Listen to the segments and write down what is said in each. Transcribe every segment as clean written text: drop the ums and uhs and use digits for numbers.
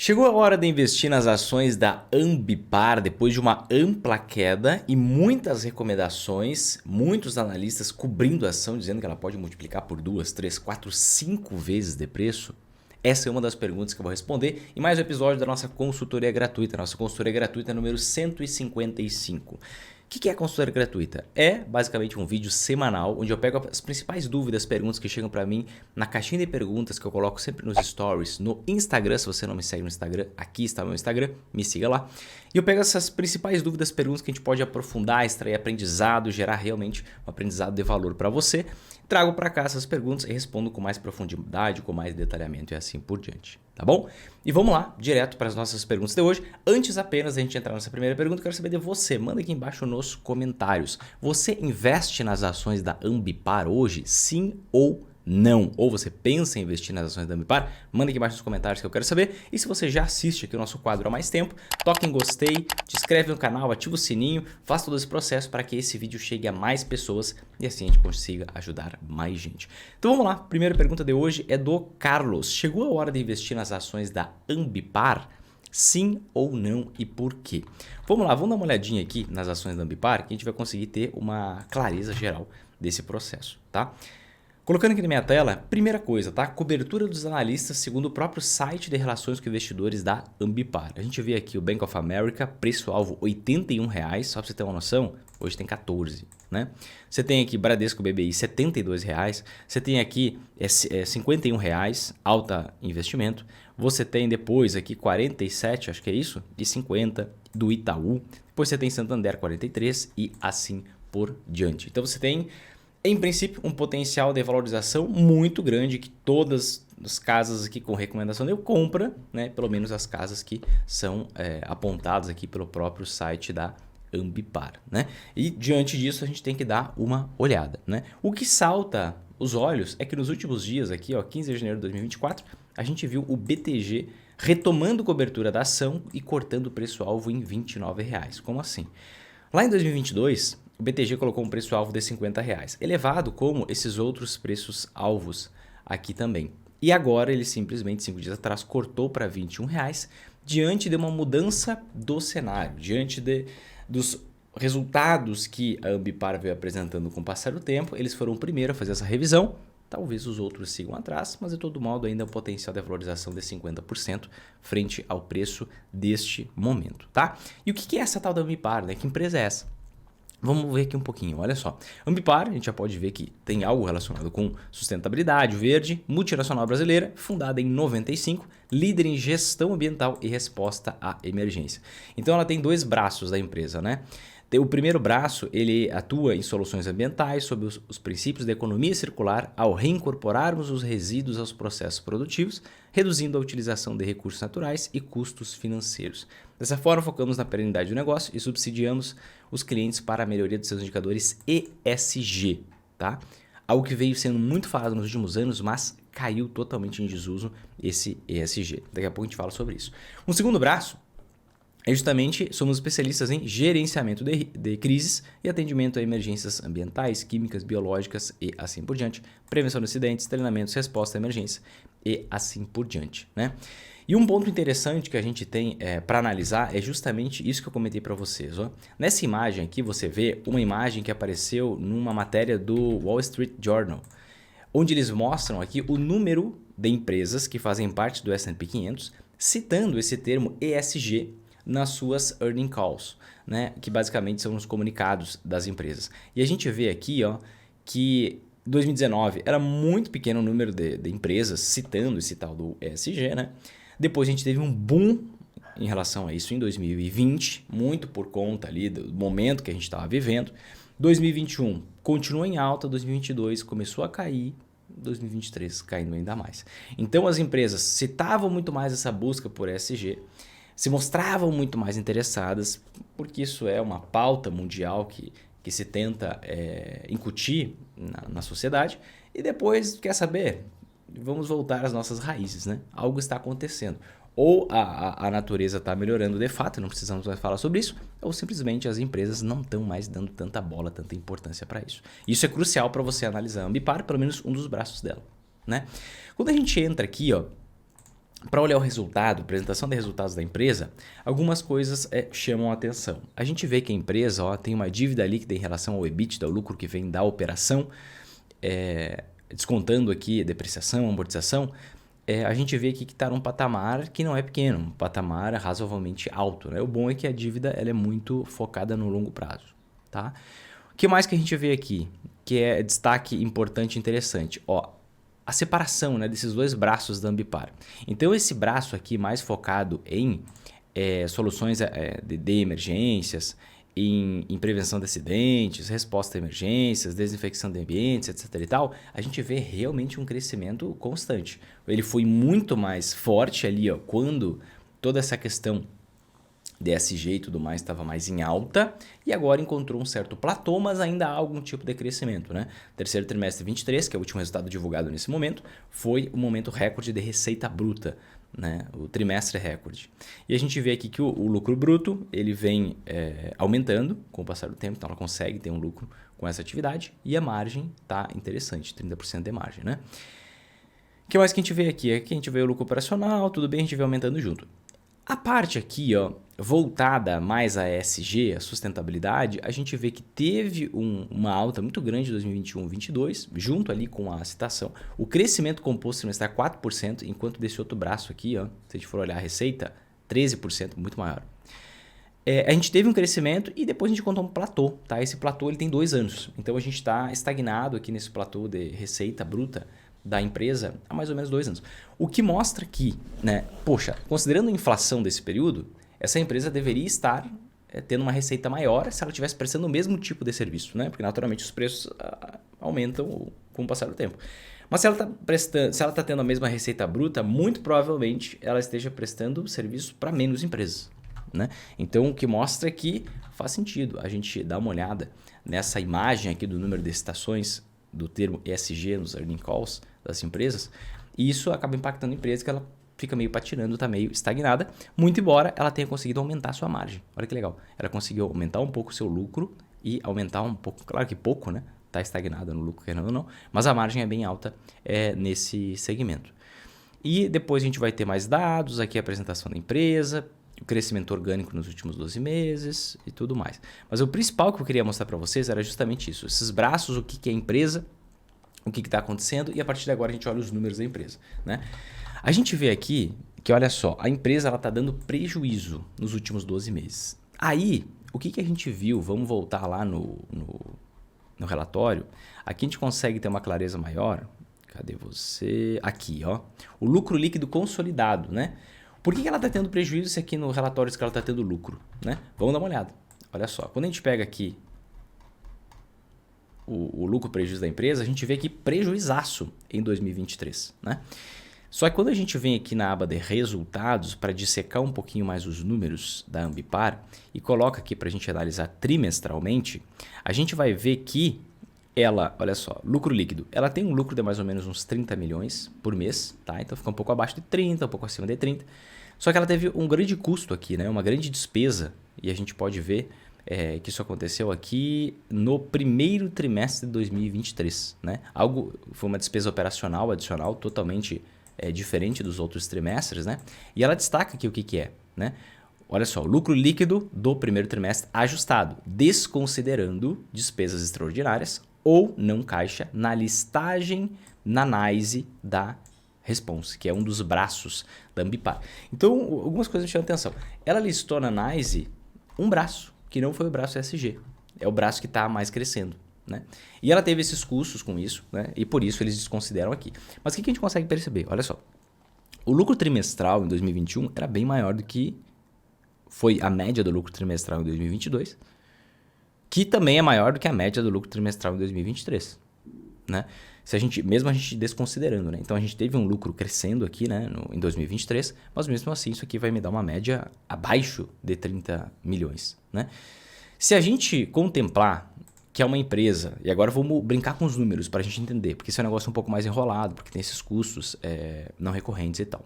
Chegou a hora de investir nas ações da Ambipar depois de uma ampla queda e muitas recomendações, muitos analistas cobrindo a ação, dizendo que ela pode multiplicar por 2, 3, 4, 5 vezes de preço? Essa é uma das perguntas que eu vou responder em mais um episódio da nossa consultoria gratuita, nossa consultoria gratuita número 155. O que é a consultoria gratuita? É basicamente um vídeo semanal onde eu pego as principais dúvidas, perguntas que chegam para mim na caixinha de perguntas que eu coloco sempre nos stories no Instagram. Se você não me segue no Instagram, aqui está o meu Instagram, me siga lá. E eu pego essas principais dúvidas, perguntas que a gente pode aprofundar, extrair aprendizado, gerar realmente um aprendizado de valor para você. Trago para cá essas perguntas e respondo com mais profundidade, com mais detalhamento e assim por diante, tá bom? E vamos lá, direto para as nossas perguntas de hoje. Antes apenas da gente entrar nessa primeira pergunta, eu quero saber de você. Manda aqui embaixo nos comentários. Você investe nas ações da Ambipar hoje? Sim ou não? Ou você pensa em investir nas ações da Ambipar? Manda aqui embaixo nos comentários que eu quero saber. E se você já assiste aqui o nosso quadro há mais tempo, toca em gostei, te inscreve no canal, ativa o sininho, faz todo esse processo para que esse vídeo chegue a mais pessoas e assim a gente consiga ajudar mais gente. Então vamos lá, primeira pergunta de hoje é do Carlos. Chegou a hora de investir nas ações da Ambipar? Sim ou não e por quê? Vamos lá, vamos dar uma olhadinha aqui nas ações da Ambipar que a gente vai conseguir ter uma clareza geral desse processo, tá? Colocando aqui na minha tela, primeira coisa, tá? Cobertura dos analistas segundo o próprio site de relações com investidores da Ambipar. A gente vê aqui o Bank of America, preço-alvo R$ 81,00, só para você ter uma noção, hoje tem 14, né? Você tem aqui Bradesco BBI, R$ 72,00. Você tem aqui R$ 51,00, alta investimento. Você tem depois aqui 47, acho que é isso, e 50 do Itaú. Depois você tem Santander 43 e assim por diante. Então você tem, em princípio, um potencial de valorização muito grande que todas as casas aqui com recomendação de compra, né, pelo menos as casas que são apontadas aqui pelo próprio site da Ambipar, né? E diante disso a gente tem que dar uma olhada, né? O que salta os olhos é que nos últimos dias aqui, ó, 15 de janeiro de 2024, a gente viu o BTG retomando cobertura da ação e cortando o preço-alvo em R$ 29,00. Como assim? Lá em 2022, o BTG colocou um preço-alvo de R$ 50,00, elevado como esses outros preços-alvos aqui também. E agora ele simplesmente, 5 dias atrás, cortou para R$ 21,00 diante de uma mudança do cenário, diante dos resultados que a Ambipar veio apresentando com o passar do tempo. Eles foram o primeiro a fazer essa revisão. Talvez os outros sigam atrás, mas de todo modo ainda é um potencial de valorização de 50% frente ao preço deste momento, tá? E o que é essa tal da Ambipar, né? Que empresa é essa? Vamos ver aqui um pouquinho, olha só. Ambipar, a gente já pode ver que tem algo relacionado com sustentabilidade verde, multinacional brasileira, fundada em 95, líder em gestão ambiental e resposta à emergência. Então ela tem dois braços da empresa, né? O primeiro braço, ele atua em soluções ambientais sob os princípios da economia circular ao reincorporarmos os resíduos aos processos produtivos, reduzindo a utilização de recursos naturais e custos financeiros. Dessa forma, focamos na perenidade do negócio e subsidiamos os clientes para a melhoria dos seus indicadores ESG, tá? Algo que veio sendo muito falado nos últimos anos, mas caiu totalmente em desuso esse ESG. Daqui a pouco a gente fala sobre isso. Um segundo braço é justamente, somos especialistas em gerenciamento de crises e atendimento a emergências ambientais, químicas, biológicas e assim por diante, prevenção de acidentes, treinamentos, resposta à emergência e assim por diante, né? E um ponto interessante que a gente tem para analisar é justamente isso que eu comentei para vocês. Ó. Nessa imagem aqui você vê uma imagem que apareceu numa matéria do Wall Street Journal, onde eles mostram aqui o número de empresas que fazem parte do S&P 500, citando esse termo ESG nas suas earning calls, né? Que basicamente são os comunicados das empresas. E a gente vê aqui, ó, que 2019 era muito pequeno o número de empresas citando esse tal do ESG, né? Depois a gente teve um boom em relação a isso em 2020, muito por conta ali do momento que a gente estava vivendo. 2021 continuou em alta, 2022 começou a cair, 2023 caindo ainda mais. Então as empresas citavam muito mais essa busca por ESG, se mostravam muito mais interessadas, porque isso é uma pauta mundial que se tenta incutir na sociedade. E depois, quer saber? Vamos voltar às nossas raízes, né? Algo está acontecendo. Ou a natureza está melhorando de fato, não precisamos mais falar sobre isso, ou simplesmente as empresas não estão mais dando tanta bola, tanta importância para isso. Isso é crucial para você analisar a Ambipar, pelo menos um dos braços dela, né? Quando a gente entra aqui, ó, Para olhar o resultado, apresentação de resultados da empresa, algumas coisas chamam a atenção. A gente vê que a empresa tem uma dívida líquida em relação ao EBITDA, o lucro que vem da operação, descontando aqui a depreciação, amortização, a gente vê aqui que está num patamar que não é pequeno, um patamar razoavelmente alto. Né? O bom é que a dívida ela é muito focada no longo prazo. Tá? O que mais que a gente vê aqui, que é destaque importante e interessante? A separação, né, desses dois braços da Ambipar. Então, esse braço aqui mais focado em soluções de emergências, em prevenção de acidentes, resposta a emergências, desinfecção de ambientes, etc. e tal, a gente vê realmente um crescimento constante. Ele foi muito mais forte ali quando toda essa questão DSG e tudo mais estava mais em alta e agora encontrou um certo platô, mas ainda há algum tipo de crescimento. Né? Terceiro trimestre 23, que é o último resultado divulgado nesse momento, foi o momento recorde de receita bruta, né? O trimestre recorde. E a gente vê aqui que o lucro bruto ele vem aumentando com o passar do tempo, então ela consegue ter um lucro com essa atividade e a margem está interessante, 30% de margem. Né? O que mais que a gente vê aqui? Aqui a gente vê o lucro operacional, tudo bem, a gente vê aumentando junto. A parte aqui, voltada mais a ESG, a sustentabilidade, a gente vê que teve uma alta muito grande em 2021-22, junto ali com a citação. O crescimento composto trimestral 4%, enquanto desse outro braço aqui, se a gente for olhar a receita, 13%, muito maior. A gente teve um crescimento e depois a gente contou um platô. Tá? Esse platô ele tem 2 anos, então a gente está estagnado aqui nesse platô de receita bruta da empresa há mais ou menos 2 anos. O que mostra que, né, considerando a inflação desse período, essa empresa deveria estar tendo uma receita maior se ela estivesse prestando o mesmo tipo de serviço, né? Porque naturalmente os preços aumentam com o passar do tempo. Mas se ela está tendo a mesma receita bruta, muito provavelmente ela esteja prestando serviço para menos empresas. Né? Então, o que mostra que faz sentido a gente dar uma olhada nessa imagem aqui do número de citações do termo ESG nos earnings calls das empresas, e isso acaba impactando a empresa que ela fica meio patinando, está meio estagnada, muito embora ela tenha conseguido aumentar a sua margem. Olha que legal, ela conseguiu aumentar um pouco o seu lucro e aumentar um pouco, claro que pouco, né? Está estagnada no lucro, querendo ou não, mas a margem é bem alta nesse segmento. E depois a gente vai ter mais dados, aqui a apresentação da empresa, o crescimento orgânico nos últimos 12 meses e tudo mais. Mas o principal que eu queria mostrar para vocês era justamente isso. Esses braços, o que é a empresa, o que está acontecendo e a partir de agora a gente olha os números da empresa. Né? A gente vê aqui que, olha só, a empresa está dando prejuízo nos últimos 12 meses. Aí, o que a gente viu? Vamos voltar lá no relatório. Aqui a gente consegue ter uma clareza maior. Cadê você? Aqui, o lucro líquido consolidado, né? Por que ela está tendo prejuízo se aqui no relatório diz que ela está tendo lucro? Né? Vamos dar uma olhada. Olha só, quando a gente pega aqui o lucro prejuízo da empresa, a gente vê aqui prejuizaço em 2023. Né? Só que quando a gente vem aqui na aba de resultados para dissecar um pouquinho mais os números da Ambipar e coloca aqui para a gente analisar trimestralmente, a gente vai ver que ela, olha só, lucro líquido, ela tem um lucro de mais ou menos uns 30 milhões por mês, tá? Então fica um pouco abaixo de 30, um pouco acima de 30. Só que ela teve um grande custo aqui, né? Uma grande despesa, e a gente pode ver que isso aconteceu aqui no primeiro trimestre de 2023. Né? Foi uma despesa operacional adicional totalmente diferente dos outros trimestres. Né? E ela destaca aqui o que é. Né? Olha só, lucro líquido do primeiro trimestre ajustado, desconsiderando despesas extraordinárias ou não caixa na listagem na NYSE da Response, que é um dos braços da Ambipar. Então, algumas coisas me chamam atenção. Ela listou na NYSE um braço, que não foi o braço ESG. É o braço que está mais crescendo. Né? E ela teve esses custos com isso, né? E por isso eles desconsideram aqui. Mas o que a gente consegue perceber? Olha só. O lucro trimestral em 2021 era bem maior do que foi a média do lucro trimestral em 2022, que também é maior do que a média do lucro trimestral em 2023. Né? Mesmo a gente desconsiderando. Né? Então a gente teve um lucro crescendo aqui, né, em 2023, mas mesmo assim isso aqui vai me dar uma média abaixo de 30 milhões. Né? Se a gente contemplar que é uma empresa, e agora vamos brincar com os números para a gente entender, porque esse é um negócio um pouco mais enrolado, porque tem esses custos não recorrentes e tal.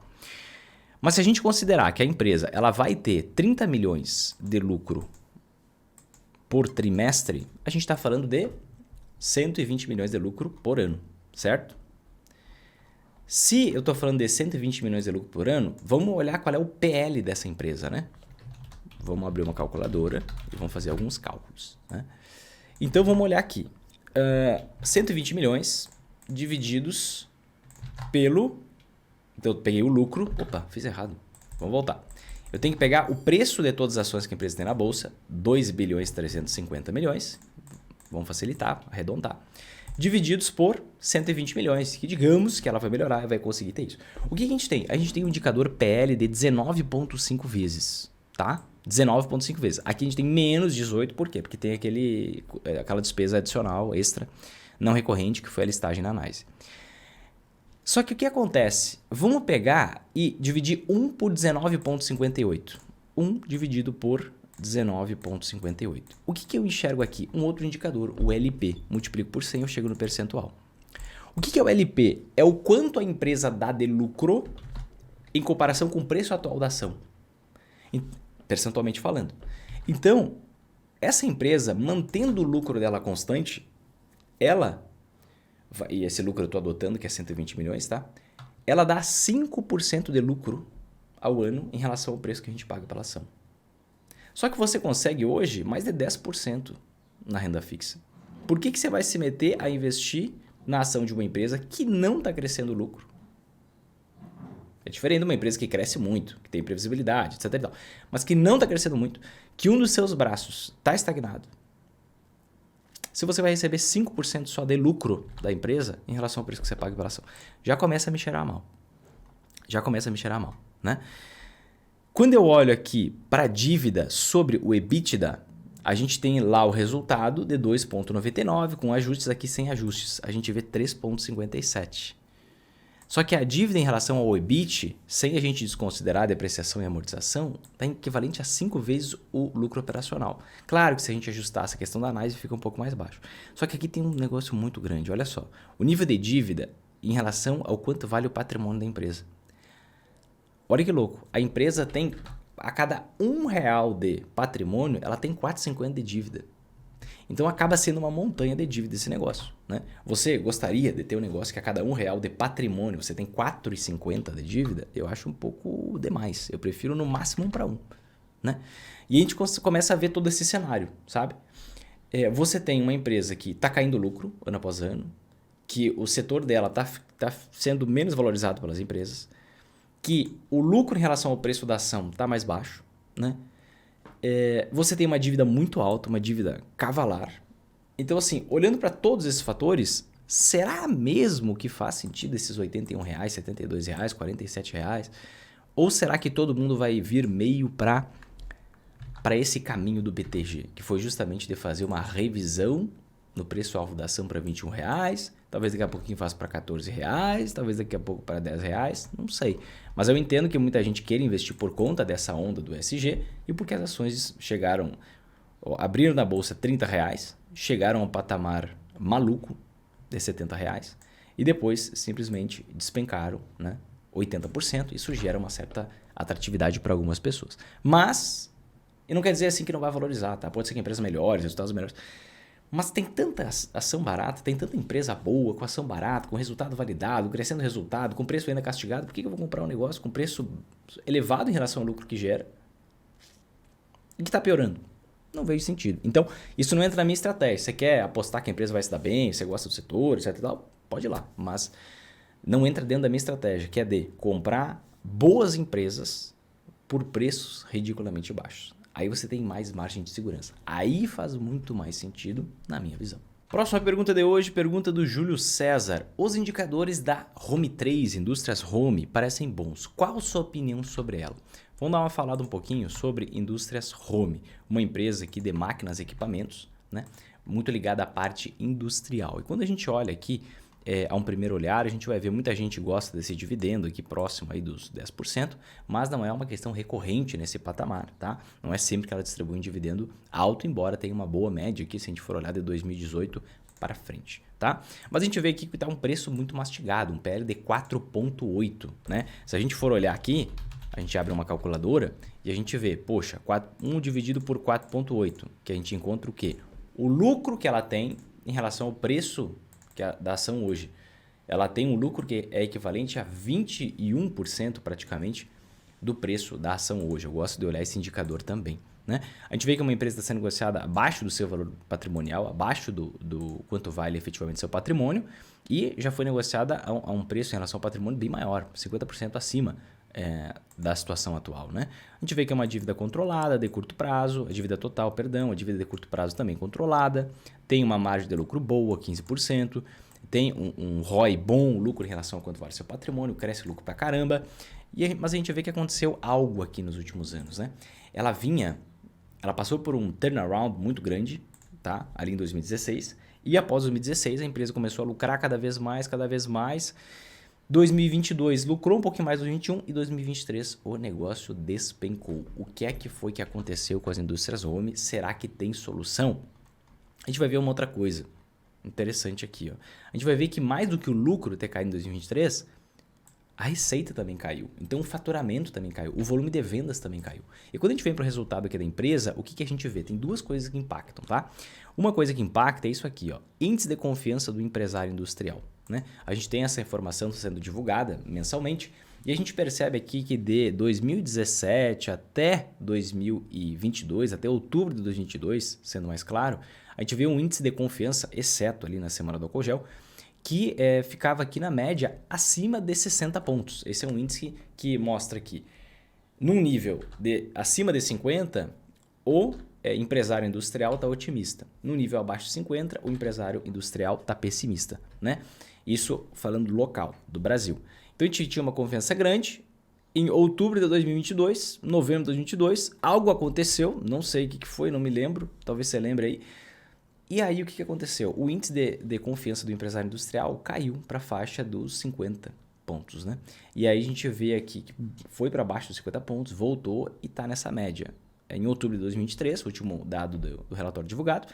Mas se a gente considerar que a empresa ela vai ter 30 milhões de lucro por trimestre, a gente está falando de 120 milhões de lucro por ano, certo? Se eu estou falando de 120 milhões de lucro por ano, vamos olhar qual é o PL dessa empresa, né? Vamos abrir uma calculadora e vamos fazer alguns cálculos, né? Então vamos olhar aqui. 120 milhões divididos pelo... Então eu peguei o lucro... Opa, fiz errado. Vamos voltar. Eu tenho que pegar o preço de todas as ações que a empresa tem na bolsa, 2 bilhões 350 milhões. Vamos facilitar, arredondar. Divididos por 120 milhões, que digamos que ela vai melhorar e vai conseguir ter isso. O que a gente tem? A gente tem um indicador PL de 19,5 vezes, tá? 19,5 vezes. Aqui a gente tem menos 18, por quê? Porque tem aquela despesa adicional, extra, não recorrente, que foi a listagem na análise. Só que o que acontece? Vamos pegar e dividir 1 por 19,58. 1 dividido por 19,58. O que eu enxergo aqui? Um outro indicador, o LP. Multiplico por 100, eu chego no percentual. O que é o LP? É o quanto a empresa dá de lucro em comparação com o preço atual da ação. Percentualmente falando. Então, essa empresa, mantendo o lucro dela constante, e esse lucro eu estou adotando, que é 120 milhões, tá? Ela dá 5% de lucro ao ano em relação ao preço que a gente paga pela ação. Só que você consegue hoje mais de 10% na renda fixa. Por que você vai se meter a investir na ação de uma empresa que não está crescendo o lucro? É diferente de uma empresa que cresce muito, que tem previsibilidade, etc. E tal, mas que não está crescendo muito, que um dos seus braços está estagnado. Se você vai receber 5% só de lucro da empresa em relação ao preço que você paga pela ação, já começa a me cheirar mal. Né? Quando eu olho aqui para a dívida sobre o EBITDA, a gente tem lá o resultado de 2,99, com ajustes aqui sem ajustes. A gente vê 3,57. Só que a dívida em relação ao EBIT, sem a gente desconsiderar a depreciação e amortização, está equivalente a 5 vezes o lucro operacional. Claro que se a gente ajustar essa questão da análise, fica um pouco mais baixo. Só que aqui tem um negócio muito grande, olha só. O nível de dívida em relação ao quanto vale o patrimônio da empresa. Olha que louco, a empresa tem, a cada R$1 de patrimônio, ela tem 4,50 de dívida. Então acaba sendo uma montanha de dívida esse negócio, né? Você gostaria de ter um negócio que a cada R$1 de patrimônio você tem 4,50 de dívida? Eu acho um pouco demais. Eu prefiro no máximo 1 para 1. Né? E a gente começa a ver todo esse cenário, sabe? Você tem uma empresa que está caindo lucro ano após ano, que o setor dela está sendo menos valorizado pelas empresas, que o lucro em relação ao preço da ação está mais baixo, né? Você tem uma dívida muito alta, uma dívida cavalar. Então, assim, olhando para todos esses fatores, será mesmo que faz sentido esses R$81, R$72, R$47? Ou será que todo mundo vai vir meio para esse caminho do BTG, que foi justamente de fazer uma revisão no preço-alvo da ação para R$21, talvez daqui a pouquinho faça para R$14, talvez daqui a pouco para R$10, não sei. Mas eu entendo que muita gente queira investir por conta dessa onda do ESG e porque as ações abriram na bolsa R$30, chegaram a um patamar maluco de R$70 e depois simplesmente despencaram, né, 80%. Isso gera uma certa atratividade para algumas pessoas. Mas, e não quer dizer assim que não vai valorizar, tá? Pode ser que empresas melhores, resultados melhores. Mas tem tanta ação barata, tem tanta empresa boa, com ação barata, com resultado validado, crescendo resultado, com preço ainda castigado. Por que eu vou comprar um negócio com preço elevado em relação ao lucro que gera e que está piorando? Não vejo sentido. Então, isso não entra na minha estratégia. Você quer apostar que a empresa vai se dar bem, você gosta do setor, etc. e tal, pode ir lá. Mas não entra dentro da minha estratégia, que é de comprar boas empresas por preços ridiculamente baixos. Aí você tem mais margem de segurança. Aí faz muito mais sentido na minha visão. Próxima pergunta de hoje, pergunta do Júlio César. Os indicadores da Home 3, Indústrias Home, parecem bons. Qual a sua opinião sobre ela? Vamos dar uma falada um pouquinho sobre Indústrias Home, uma empresa aqui de máquinas e equipamentos, né? Muito ligada à parte industrial. E quando a gente olha aqui, a um primeiro olhar, a gente vai ver muita gente gosta desse dividendo aqui próximo aí dos 10%, mas não é uma questão recorrente nesse patamar, tá? Não é sempre que ela distribui um dividendo alto, embora tenha uma boa média aqui, se a gente for olhar de 2018 para frente, tá? Mas a gente vê aqui que está um preço muito mastigado, um PL de 4,8, né? Se a gente for olhar aqui, a gente abre uma calculadora e a gente vê, poxa, 1 dividido por 4,8, que a gente encontra o quê? O lucro que ela tem em relação ao preço da ação hoje. ela tem um lucro que é equivalente a 21% praticamente do preço da ação hoje. Eu gosto de olhar esse indicador também. Né? A gente vê que uma empresa está sendo negociada abaixo do seu valor patrimonial, abaixo do quanto vale efetivamente seu patrimônio, e já foi negociada a um preço em relação ao patrimônio bem maior, 50% acima da situação atual. Né? A gente vê que é uma dívida controlada de curto prazo, a dívida total, perdão, a dívida de curto prazo também controlada, tem uma margem de lucro boa, 15%, tem um ROI bom, lucro em relação ao quanto vale seu patrimônio, cresce o lucro pra caramba, mas a gente vê que aconteceu algo aqui nos últimos anos. Né? Ela passou por um turnaround muito grande, tá? Ali em 2016, e após 2016 a empresa começou a lucrar cada vez mais, 2022 lucrou um pouquinho mais do 2021 e 2023 o negócio despencou. O que é que foi que aconteceu com as indústrias home? Será que tem solução? A gente vai ver uma outra coisa interessante aqui. Ó. A gente vai ver que mais do que o lucro ter caído em 2023, a receita também caiu. Então o faturamento também caiu. O volume de vendas também caiu. E quando a gente vem para o resultado aqui da empresa, o que a gente vê? Tem duas coisas que impactam, tá? Uma coisa que impacta é isso aqui, ó, índice de confiança do empresário industrial. Né? A gente tem essa informação sendo divulgada mensalmente e a gente percebe aqui que de 2017 até 2022, até outubro de 2022, sendo mais claro, a gente vê um índice de confiança, exceto ali na semana do álcool gel, que ficava aqui na média acima de 60 pontos. Esse é um índice que mostra que num nível acima de 50, o empresário industrial está otimista. No nível abaixo de 50, o empresário industrial está pessimista. Né? Isso falando local, do Brasil. Então a gente tinha uma confiança grande. Em outubro de 2022, novembro de 2022, algo aconteceu, não sei o que foi, não me lembro, talvez você lembre aí. E aí o que aconteceu? O índice de confiança do empresário industrial caiu para a faixa dos 50 pontos. Né? E aí a gente vê aqui que foi para baixo dos 50 pontos, voltou e está nessa média. Em outubro de 2023, o último dado do relatório divulgado,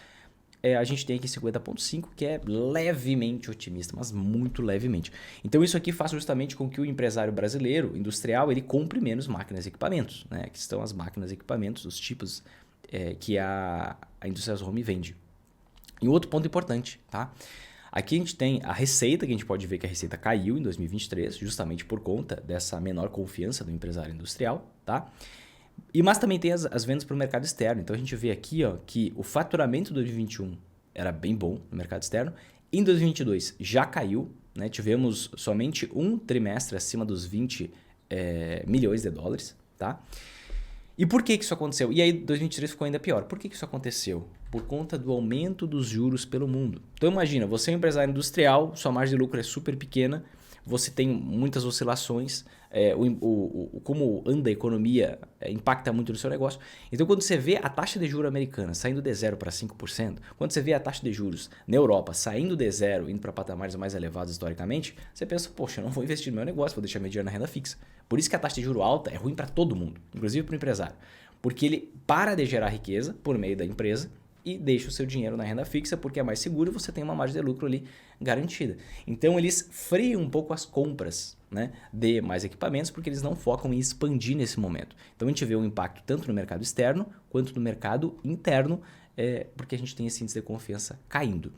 a gente tem aqui 50,5, que é levemente otimista, mas muito levemente. Então isso aqui faz justamente com que o empresário brasileiro, industrial, ele compre menos máquinas e equipamentos. Né? Que estão as máquinas e equipamentos, os tipos que a Indústrias Home vende. E outro ponto importante, tá? Aqui a gente tem a receita, que a gente pode ver que a receita caiu em 2023, justamente por conta dessa menor confiança do empresário industrial, tá? Mas também tem as vendas para o mercado externo. Então a gente vê aqui ó, que o faturamento de 2021 era bem bom no mercado externo. Em 2022 já caiu, né? Tivemos somente um trimestre acima dos 20 milhões de dólares, tá? E por que isso aconteceu? E aí 2023 ficou ainda pior. Por que isso aconteceu? Por conta do aumento dos juros pelo mundo. Então imagina, você é um empresário industrial, sua margem de lucro é super pequena, você tem muitas oscilações, como anda a economia impacta muito no seu negócio. Então quando você vê a taxa de juros americana saindo de 0 para 5%, quando você vê a taxa de juros na Europa saindo de 0, indo para patamares mais elevados historicamente, você pensa, poxa, eu não vou investir no meu negócio, vou deixar meu dinheiro na renda fixa. Por isso que a taxa de juros alta é ruim para todo mundo, inclusive para o empresário. Porque ele para de gerar riqueza por meio da empresa e deixa o seu dinheiro na renda fixa porque é mais seguro e você tem uma margem de lucro ali garantida. Então eles freiam um pouco as compras, né, de mais equipamentos porque eles não focam em expandir nesse momento. Então a gente vê um impacto tanto no mercado externo quanto no mercado interno, porque a gente tem esse índice de confiança caindo.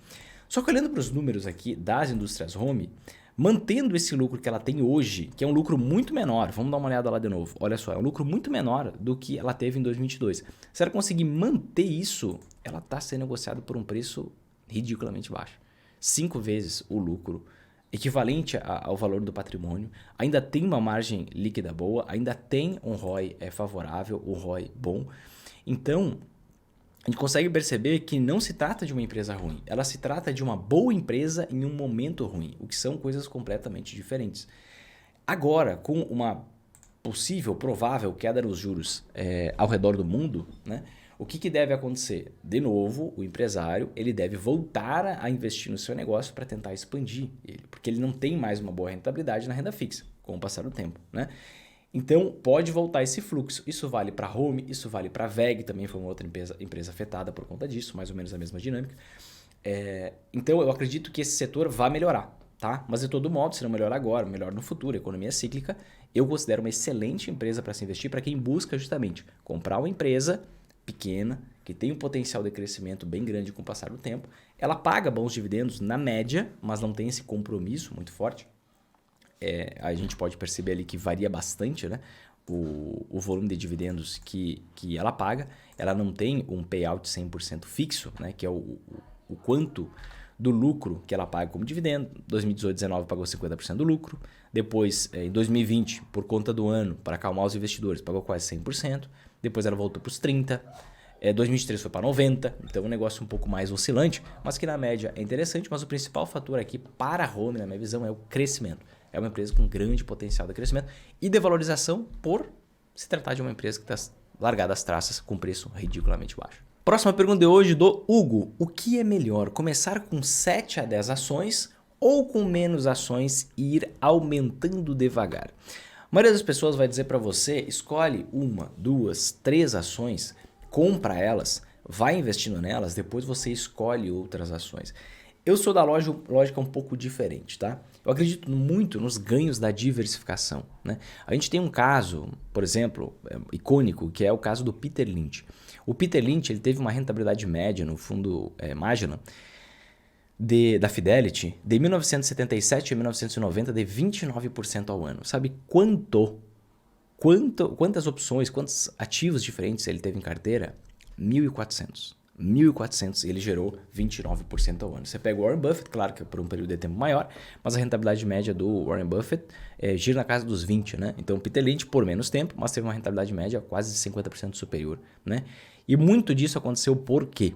Só que olhando para os números aqui das indústrias home, mantendo esse lucro que ela tem hoje, que é um lucro muito menor, vamos dar uma olhada lá de novo, olha só, é um lucro muito menor do que ela teve em 2022. Se ela conseguir manter isso, ela está sendo negociada por um preço ridiculamente baixo. 5 vezes o lucro, equivalente ao valor do patrimônio, ainda tem uma margem líquida boa, ainda tem um ROI favorável, um ROI bom. Então, a gente consegue perceber que não se trata de uma empresa ruim, ela se trata de uma boa empresa em um momento ruim, o que são coisas completamente diferentes. Agora, com uma possível, provável queda nos juros ao redor do mundo, né, o que deve acontecer? De novo, o empresário ele deve voltar a investir no seu negócio para tentar expandir ele, porque ele não tem mais uma boa rentabilidade na renda fixa com o passar do tempo, né? Então, pode voltar esse fluxo. Isso vale para a Home, isso vale para a VEG, também foi uma outra empresa afetada por conta disso, mais ou menos a mesma dinâmica. Então, eu acredito que esse setor vai melhorar, tá? Mas de todo modo, se não melhorar agora, melhor no futuro, economia cíclica, eu considero uma excelente empresa para se investir para quem busca justamente comprar uma empresa pequena, que tem um potencial de crescimento bem grande com o passar do tempo, ela paga bons dividendos na média, mas não tem esse compromisso muito forte. A gente pode perceber ali que varia bastante, né? O volume de dividendos que ela paga. Ela não tem um payout 100% fixo, né? Que é o quanto do lucro que ela paga como dividendo. 2018 2019 pagou 50% do lucro. Depois, em 2020, por conta do ano, para acalmar os investidores, pagou quase 100%. Depois ela voltou para os 30%. 2023 foi para 90%. Então um negócio um pouco mais oscilante, mas que na média é interessante. Mas o principal fator aqui para a Home, na minha visão, é o crescimento. É uma empresa com grande potencial de crescimento e de valorização por se tratar de uma empresa que está largada às traças com preço ridiculamente baixo. Próxima pergunta de hoje do Hugo. O que é melhor, começar com 7 a 10 ações ou com menos ações e ir aumentando devagar? A maioria das pessoas vai dizer para você, escolhe 1, 2, 3 ações, compra elas, vai investindo nelas, depois você escolhe outras ações. Eu sou da lógica um pouco diferente, tá? Eu acredito muito nos ganhos da diversificação, né? A gente tem um caso, por exemplo, icônico, que é o caso do Peter Lynch. O Peter Lynch ele teve uma rentabilidade média no fundo Magellan da Fidelity de 1977 a 1990 de 29% ao ano. Sabe quantas opções, quantos ativos diferentes ele teve em carteira? 1.400. 1.400 e ele gerou 29% ao ano. Você pega o Warren Buffett, claro que é por um período de tempo maior, mas a rentabilidade média do Warren Buffett gira na casa dos 20%, né? Então o Peter Lynch por menos tempo, mas teve uma rentabilidade média quase 50% superior, né? E muito disso aconteceu por quê?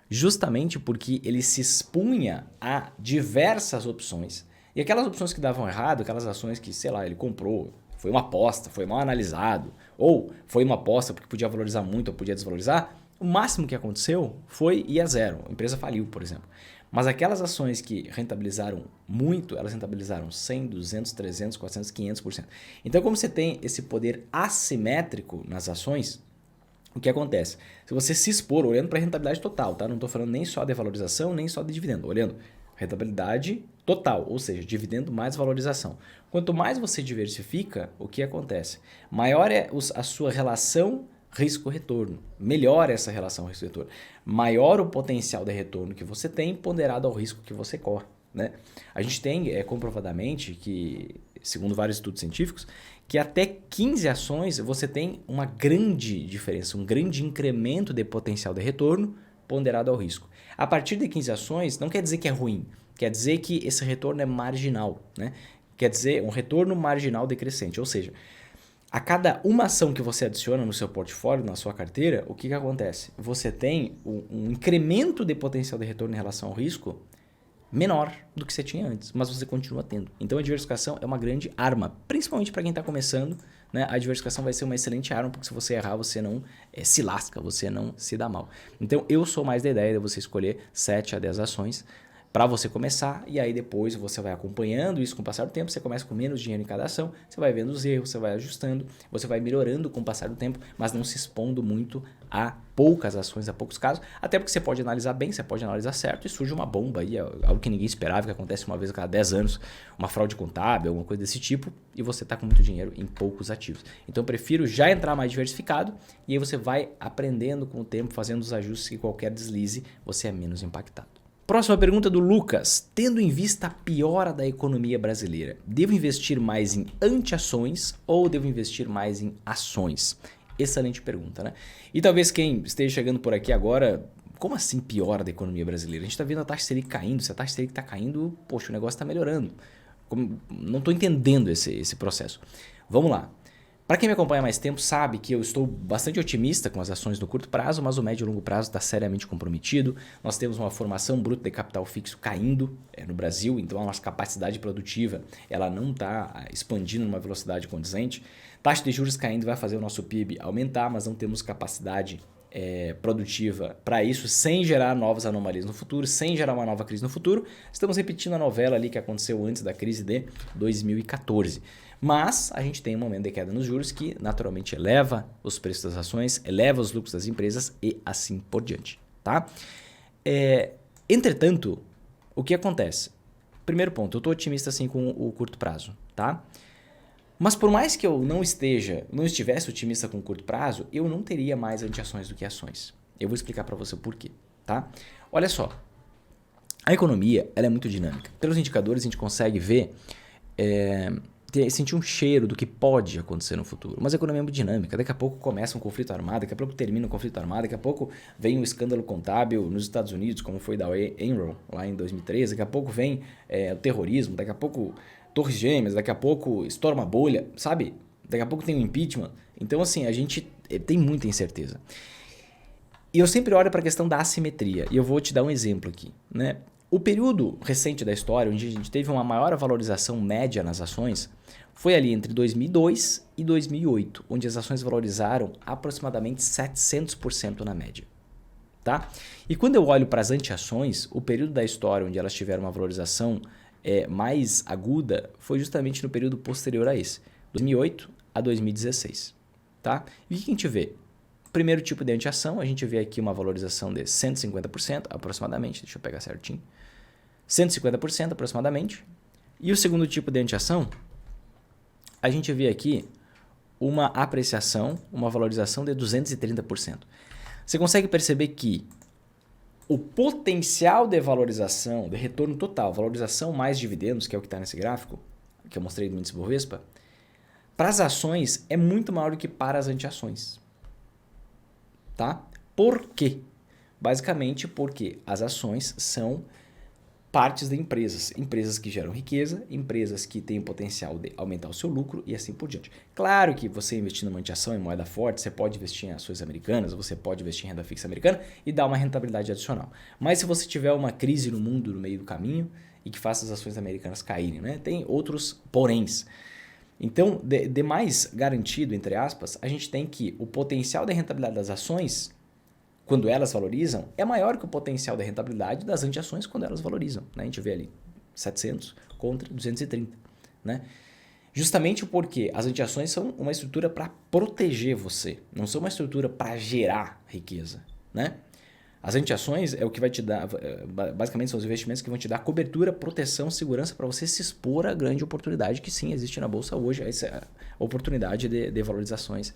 Justamente porque ele se expunha a diversas opções. E aquelas opções que davam errado, aquelas ações que, sei lá, ele comprou, foi uma aposta, foi mal analisado, ou foi uma aposta porque podia valorizar muito ou podia desvalorizar, o máximo que aconteceu foi ir a zero. A empresa faliu, por exemplo. Mas aquelas ações que rentabilizaram muito, elas rentabilizaram 100%, 200%, 300%, 400%, 500%. Então, como você tem esse poder assimétrico nas ações, o que acontece? Se você se expor olhando para a rentabilidade total, tá? Não estou falando nem só de valorização, nem só de dividendo. Olhando rentabilidade total, ou seja, dividendo mais valorização. Quanto mais você diversifica, o que acontece? Maior é a sua relação risco-retorno. Melhor essa relação risco-retorno. Maior o potencial de retorno que você tem ponderado ao risco que você corre, né? A gente tem comprovadamente que, segundo vários estudos científicos, que até 15 ações você tem uma grande diferença, um grande incremento de potencial de retorno ponderado ao risco. A partir de 15 ações não quer dizer que é ruim, quer dizer que esse retorno é marginal, né? Quer dizer um retorno marginal decrescente, ou seja, a cada uma ação que você adiciona no seu portfólio, na sua carteira, o que acontece? Você tem um incremento de potencial de retorno em relação ao risco menor do que você tinha antes, mas você continua tendo. Então a diversificação é uma grande arma, principalmente para quem está começando, né? A diversificação vai ser uma excelente arma, porque se você errar, você não se lasca, você não se dá mal. Então eu sou mais da ideia de você escolher 7 a 10 ações para você começar, e aí depois você vai acompanhando isso com o passar do tempo, você começa com menos dinheiro em cada ação, você vai vendo os erros, você vai ajustando, você vai melhorando com o passar do tempo, mas não se expondo muito a poucas ações, a poucos casos, até porque você pode analisar bem, você pode analisar certo e surge uma bomba aí, algo que ninguém esperava, que acontece uma vez a cada 10 anos, uma fraude contábil, alguma coisa desse tipo, e você está com muito dinheiro em poucos ativos. Então eu prefiro já entrar mais diversificado, e aí você vai aprendendo com o tempo, fazendo os ajustes, que qualquer deslize você é menos impactado. Próxima pergunta do Lucas. Tendo em vista a piora da economia brasileira, devo investir mais em anti-ações ou devo investir mais em ações? Excelente pergunta, né? E talvez quem esteja chegando por aqui agora, como assim piora da economia brasileira? A gente está vendo a taxa Selic caindo, se a taxa Selic está caindo, poxa, o negócio está melhorando. Não estou entendendo esse processo. Vamos lá. Para quem me acompanha há mais tempo sabe que eu estou bastante otimista com as ações no curto prazo, mas o médio e longo prazo está seriamente comprometido. Nós temos uma formação bruta de capital fixo caindo no Brasil, então a nossa capacidade produtiva ela não está expandindo numa velocidade condizente. Taxa de juros caindo vai fazer o nosso PIB aumentar, mas não temos capacidade produtiva para isso, sem gerar novas anomalias no futuro, sem gerar uma nova crise no futuro. Estamos repetindo a novela ali que aconteceu antes da crise de 2014. Mas a gente tem um momento de queda nos juros que naturalmente eleva os preços das ações, eleva os lucros das empresas e assim por diante, tá? Entretanto, o que acontece? Primeiro ponto, eu estou otimista assim com o curto prazo, tá? Mas por mais que eu não estivesse otimista com o curto prazo, eu não teria mais anti-ações do que ações. Eu vou explicar para você o porquê, tá? Olha só, A economia ela é muito dinâmica. Pelos indicadores a gente consegue ver, sentir um cheiro do que pode acontecer no futuro. Mas a economia é muito dinâmica. Daqui a pouco começa um conflito armado, daqui a pouco termina um conflito armado, daqui a pouco vem um escândalo contábil nos Estados Unidos, como foi da Enron lá em 2013, daqui a pouco vem o terrorismo, daqui a pouco Torres Gêmeas, daqui a pouco estoura uma bolha, sabe? Daqui a pouco tem um impeachment. Então assim, a gente tem muita incerteza. E eu sempre olho para a questão da assimetria. E eu vou te dar um exemplo aqui, né? O período recente da história, onde a gente teve uma maior valorização média nas ações, foi ali entre 2002 e 2008, onde as ações valorizaram aproximadamente 700% na média. Tá? E quando eu olho para as anti-ações, o período da história onde elas tiveram uma valorização mais aguda foi justamente no período posterior a esse, 2008 a 2016. Tá? E o que a gente vê? Primeiro tipo de anti-ação, a gente vê aqui uma valorização de 150% aproximadamente, deixa eu pegar certinho, 150% aproximadamente. E o segundo tipo de anti-ação, a gente vê aqui uma apreciação, uma valorização de 230%. Você consegue perceber que o potencial de valorização, de retorno total, valorização mais dividendos, que é o que está nesse gráfico, que eu mostrei do índice Bovespa, para as ações é muito maior do que para as anti-ações. Tá? Por quê? Basicamente porque as ações são partes de empresas que geram riqueza, empresas que têm o potencial de aumentar o seu lucro e assim por diante. Claro que você investindo numa anti-ação em moeda forte, você pode investir em ações americanas, você pode investir em renda fixa americana e dar uma rentabilidade adicional. Mas se você tiver uma crise no mundo no meio do caminho e que faça as ações americanas caírem, né? Tem outros poréns. Então, de mais garantido, entre aspas, a gente tem que o potencial de rentabilidade das ações, quando elas valorizam, é maior que o potencial de rentabilidade das anti-ações quando elas valorizam. Né? A gente vê ali 700 contra 230. Né? Justamente porque as anti-ações são uma estrutura para proteger você, não são uma estrutura para gerar riqueza. Né? As anti-ações é o que vai te dar, basicamente são os investimentos que vão te dar cobertura, proteção, segurança para você se expor à grande oportunidade que sim existe na Bolsa hoje, essa oportunidade de valorizações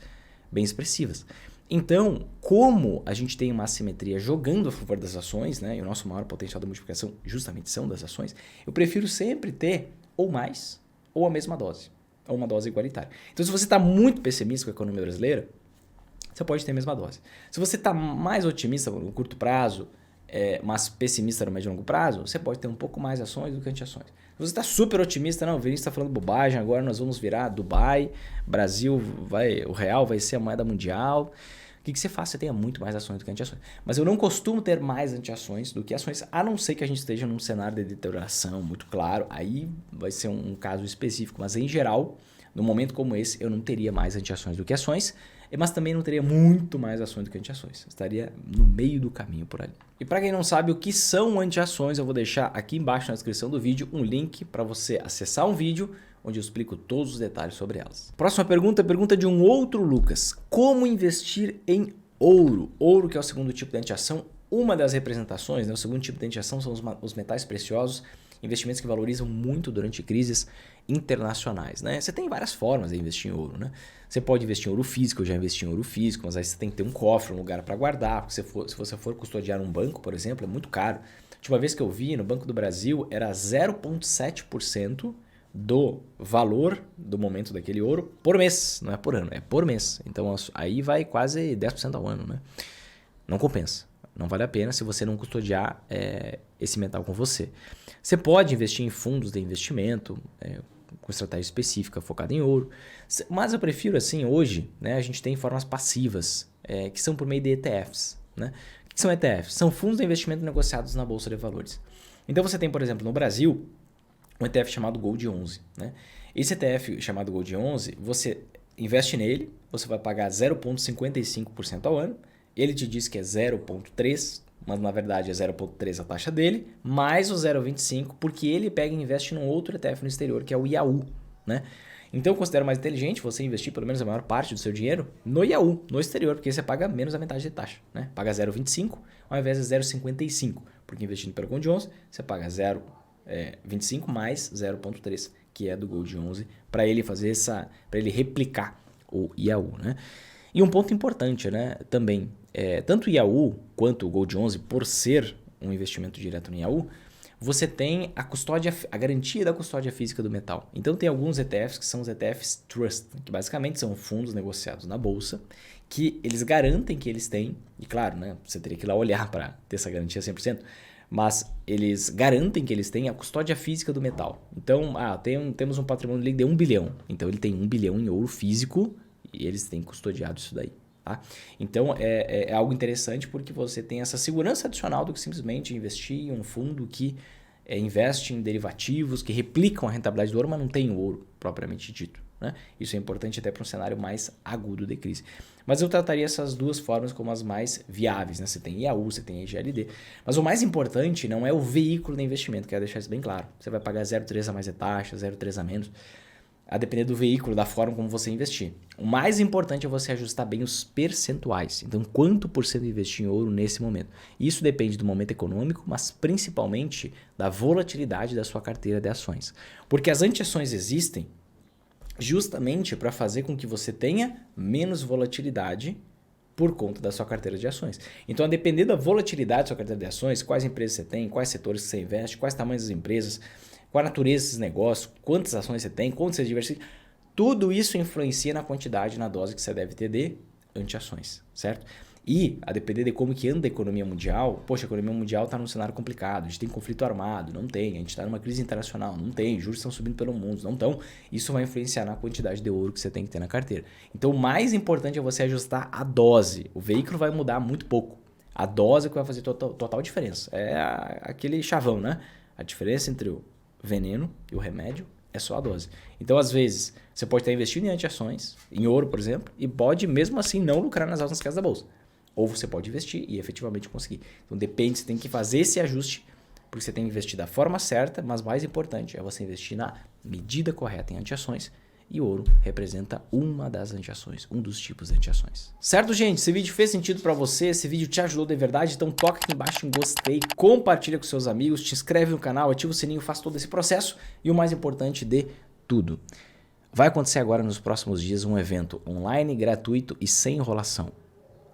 bem expressivas. Então, como a gente tem uma assimetria jogando a favor das ações, né, e o nosso maior potencial de multiplicação justamente são das ações, eu prefiro sempre ter ou mais ou a mesma dose, ou uma dose igualitária. Então, se você está muito pessimista com a economia brasileira, você pode ter a mesma dose. Se você está mais otimista no curto prazo, mas pessimista no médio e longo prazo, você pode ter um pouco mais ações do que anti-ações. Se você está super otimista, não, o Vinícius está falando bobagem, agora nós vamos virar Dubai, Brasil, o real vai ser a moeda mundial. O que você faz? Você tenha muito mais ações do que anti-ações. Mas eu não costumo ter mais anti-ações do que ações, a não ser que a gente esteja num cenário de deterioração muito claro, aí vai ser um caso específico, mas em geral, num momento como esse, eu não teria mais anti-ações do que ações, mas também não teria muito mais ações do que anti-ações. Estaria no meio do caminho por ali. E para quem não sabe o que são anti-ações, eu vou deixar aqui embaixo na descrição do vídeo um link para você acessar um vídeo onde eu explico todos os detalhes sobre elas. Próxima pergunta, pergunta de um outro Lucas. Como investir em ouro? Ouro, que é o segundo tipo de anti-ação. Uma das representações, né, o segundo tipo de anti-ação são os metais preciosos, investimentos que valorizam muito durante crises internacionais. Né? Você tem várias formas de investir em ouro. Né? Você pode investir em ouro físico, eu já investi em ouro físico, mas aí você tem que ter um cofre, um lugar para guardar. Porque se você for custodiar um banco, por exemplo, é muito caro. A última vez que eu vi no Banco do Brasil era 0,7% do valor do momento daquele ouro por mês. Não é por ano, é por mês. Então aí vai quase 10% ao ano. Né? Não compensa. Não vale a pena se você não custodiar esse metal com você. Você pode investir em fundos de investimento, com estratégia específica focada em ouro. Mas eu prefiro assim, hoje, né, a gente tem formas passivas, que são por meio de ETFs. Né? O que são ETFs? São fundos de investimento negociados na Bolsa de Valores. Então você tem, por exemplo, no Brasil, um ETF chamado Gold 11. Né? Esse ETF chamado Gold 11, você investe nele, você vai pagar 0,55% ao ano. Ele te diz que é 0,3%, mas na verdade é 0,3% a taxa dele, mais o 0,25%, porque ele pega e investe num outro ETF no exterior, que é o IAU. Né? Então eu considero mais inteligente você investir pelo menos a maior parte do seu dinheiro no IAU, no exterior, porque você paga menos da metade de taxa. Né? Paga 0,25% ao invés de 0,55%, porque investindo pelo Gold 11, você paga 0,25% mais 0,3%, que é do Gold 11, para ele fazer para ele replicar o IAU. Né? E um ponto importante, né, também, tanto o IAU quanto o Gold 11, por ser um investimento direto no IAU, você tem a custódia, a garantia da custódia física do metal. Então tem alguns ETFs que são os ETFs Trust, que basicamente são fundos negociados na bolsa, que eles garantem que eles têm, e claro, né, você teria que ir lá olhar para ter essa garantia 100%, mas eles garantem que eles têm a custódia física do metal. Então, temos um patrimônio líquido de 1 bilhão, então ele tem 1 bilhão em ouro físico e eles têm custodiado isso daí. Tá? Então é algo interessante porque você tem essa segurança adicional do que simplesmente investir em um fundo que investe em derivativos que replicam a rentabilidade do ouro, mas não tem o ouro propriamente dito. Né? Isso é importante até para um cenário mais agudo de crise. Mas eu trataria essas duas formas como as mais viáveis. Né? Você tem IAU, você tem IGLD. Mas o mais importante não é o veículo de investimento, quero deixar isso bem claro. Você vai pagar 0,3 a mais de taxa, 0,3 a menos, a depender do veículo, da forma como você investir. O mais importante é você ajustar bem os percentuais. Então, quanto por cento investir em ouro nesse momento? Isso depende do momento econômico, mas principalmente da volatilidade da sua carteira de ações. Porque as anti-ações existem justamente para fazer com que você tenha menos volatilidade por conta da sua carteira de ações. Então, a depender da volatilidade da sua carteira de ações, quais empresas você tem, quais setores que você investe, quais tamanhos das empresas, qual a natureza desses negócios, quantas ações você tem, quanto você diversifica, tudo isso influencia na quantidade, na dose que você deve ter de anti-ações, certo? E, a depender de como que anda a economia mundial, poxa, a economia mundial está num cenário complicado, a gente tem conflito armado, não tem, a gente está numa crise internacional, não tem, juros estão subindo pelo mundo, não estão, isso vai influenciar na quantidade de ouro que você tem que ter na carteira. Então, o mais importante é você ajustar a dose, o veículo vai mudar muito pouco, a dose é que vai fazer total diferença, aquele chavão, né? A diferença entre o veneno e o remédio é só a dose. Então, às vezes, você pode estar investindo em anti-ações, em ouro, por exemplo, e pode mesmo assim não lucrar nas altas casas da bolsa. Ou você pode investir e efetivamente conseguir. Então depende, você tem que fazer esse ajuste, porque você tem que investir da forma certa, mas mais importante é você investir na medida correta em anti-ações. E ouro representa uma das anti-ações, um dos tipos de anti-ações. Certo, gente? Esse vídeo fez sentido para você? Esse vídeo te ajudou de verdade? Então toca aqui embaixo em gostei, compartilha com seus amigos, te inscreve no canal, ativa o sininho, faz todo esse processo. E o mais importante de tudo, vai acontecer agora nos próximos dias um evento online, gratuito e sem enrolação.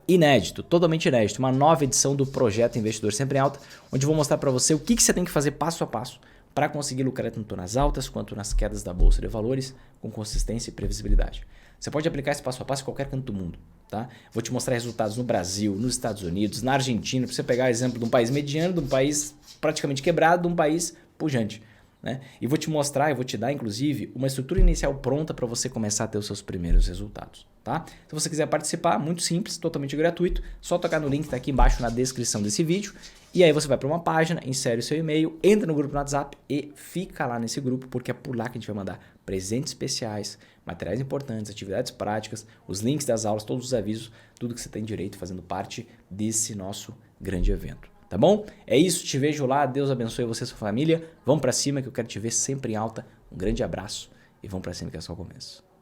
Inédito, totalmente inédito, uma nova edição do Projeto Investidor Sempre em Alta, onde eu vou mostrar para você o que você tem que fazer passo a passo para conseguir lucrar tanto nas altas quanto nas quedas da Bolsa de Valores com consistência e previsibilidade. Você pode aplicar esse passo a passo em qualquer canto do mundo. Tá? Vou te mostrar resultados no Brasil, nos Estados Unidos, na Argentina, para você pegar o exemplo de um país mediano, de um país praticamente quebrado, de um país pujante. Né? E vou te mostrar, eu vou te dar inclusive uma estrutura inicial pronta para você começar a ter os seus primeiros resultados. Tá? Se você quiser participar, muito simples, totalmente gratuito, só tocar no link que está aqui embaixo na descrição desse vídeo e aí você vai para uma página, insere o seu e-mail, entra no grupo no WhatsApp e fica lá nesse grupo porque é por lá que a gente vai mandar presentes especiais, materiais importantes, atividades práticas, os links das aulas, todos os avisos, tudo que você tem direito fazendo parte desse nosso grande evento. Tá bom? É isso, te vejo lá, Deus abençoe você e sua família. Vamos pra cima que eu quero te ver sempre em alta. Um grande abraço e vamos pra cima que é só o começo.